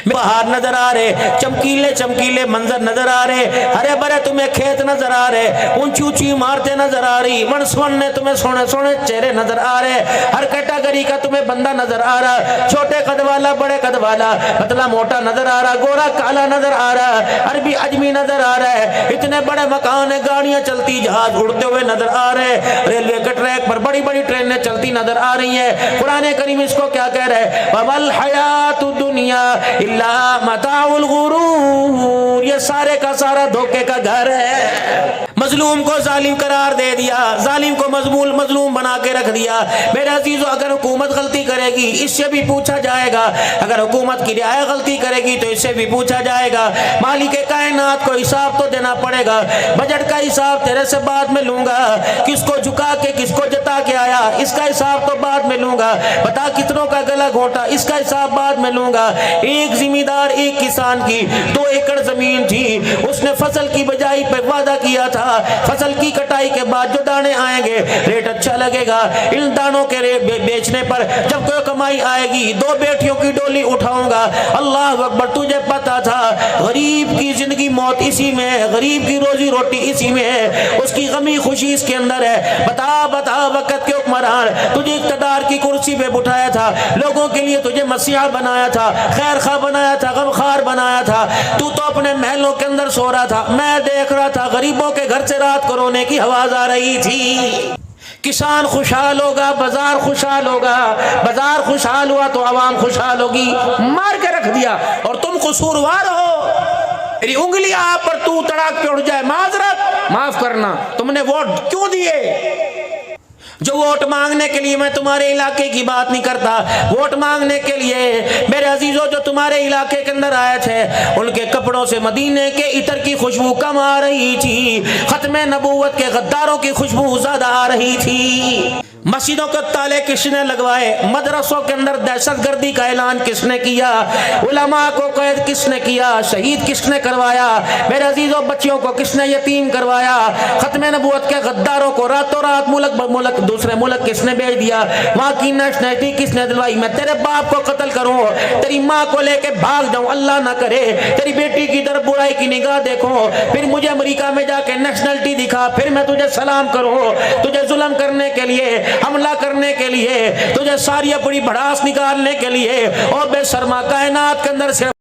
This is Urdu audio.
پہاڑ نظر آ رہے، چمکیلے چمکیلے منظر نظر آ رہے، ہرے بھرے تمہیں کھیت نظر آ رہے، اونچی اونچی عمارتیں نظر آ رہی، منسون نے تمہیں سونے سونے چہرے نظر آ رہے، ہر کیٹاگری کا تمہیں بندہ نظر آ رہا، چھوٹے قد والا بڑے قد والا، پتلا موٹا نظر آ رہا، گورا کالا نظر آ رہا، عربی عجمی نظر آ رہا ہے، اتنے بڑے مکان ہیں، گاڑیاں چلتی، جہاز اڑتے ہوئے نظر آ رہے، ریلوے کے ٹریک پر بڑی بڑی ٹرینیں چلتی نظر آ رہی ہیں۔ قرآن کریم اس کو کیا کہہ رہے ہیں؟ وَمَا الْحَيَاةُ الدُّنْيَا إِلَّا مَتَاعُ الْغُرُورِ، یہ سارے کا سارا دھوکے کا گھر ہے۔ مظلوم کو ظالم قرار دے دیا، ظالم کو مظلوم بنا کے رکھ دیا۔ میرے عزیزو، اگر حکومت غلطی کرے گی اس سے بھی پوچھا جائے گا، اگر حکومت کی رعایا غلطی کرے گی تو اس سے بھی پوچھا جائے گا۔ مالک کائنات کو حساب تو دینا پڑے گا، بجٹ کا حساب تیرے سے بعد میں لوں گا، کس کو جھکا کے کس کو جتا کے آیا اس کا حساب تو بعد میں لوں گا، بتا کتنوں کا گلا گھونٹا اس کا حساب بعد میں لوں گا۔ ایک ذمہ دار، ایک کسان کی 2 ایکڑ زمین تھی، اس نے فصل کی بجائی پہ وعدہ کیا تھا فصل کی کٹائی کے بعد جو دانے آئیں گے ریٹ اچھا لگے گا، ان دانوں کے بیچنے پر جب کوئی کمائی آئے گی 2 بیٹیوں کی ڈولی اٹھاؤں گا۔ اللہ اکبر، تجھے پتا تھا غریب کی زندگی موت اسی میں ہے، غریب کی روزی روٹی اسی میں ہے، اس کی غمی خوشی اس کے اندر ہے۔ بتا وقت کے حکمران، تجھے اقتدار کی کرسی پہ بٹھایا تھا، لوگوں کے لیے تجھے مسیحا بنایا تھا، خیر خواہ بنایا تھا، غمخوار بنایا تھا، تو اپنے محلوں کے اندر سو رہا تھا، میں دیکھ رہا تھا غریبوں کے گھر سے رات کو رونے کی آواز آ رہی تھی۔ کسان خوشحال ہوگا، بازار خوشحال ہوگا، بازار خوشحال ہوا تو عوام خوشحال ہوگی۔ مار کے رکھ دیا اور تم قصوروار ہو، میری انگلی آپ پر تو تڑاک پہ اٹھ جائے، معذرت، معاف کرنا، تم نے ووٹ کیوں دیے؟ جو ووٹ مانگنے کے لیے، میں تمہارے علاقے کی بات نہیں کرتا، ووٹ مانگنے کے لیے میرے عزیزوں جو تمہارے علاقے کے اندر آئے تھے ان کے کپڑوں سے مدینے کے عطر کی خوشبو کم آ رہی تھی، ختم نبوت کے غداروں کی خوشبو زیادہ آ رہی تھی۔ مسجدوں کے تالے کس نے لگوائے؟ مدرسوں کے اندر دہشت گردی کا اعلان کس نے کیا؟ علماء کو قید کس نے کیا؟ شہید کس نے کروایا؟ میرے عزیزوں بچیوں کو کس نے یتیم کروایا؟ ختم نبوت کے غداروں کو راتوں رات ملک دوسرے ملک کس نے بھیج دیا؟ وہاں کی نیشنلٹی کس نے دلوائی؟ میں تیرے باپ کو قتل کروں، تیری ماں کو لے کے بھاگ جاؤں، اللہ نہ کرے تیری بیٹی کی طرف برائی کی نگاہ دیکھوں، پھر مجھے امریکہ میں جا کے نیشنلٹی دکھا، پھر میں تجھے سلام کروں، تجھے ظلم کرنے کے لیے، حملہ کرنے کے لیے، تجھے ساری اپنی بھڑاس نکالنے کے لیے، اور بے شرما کائنات کے اندر صرف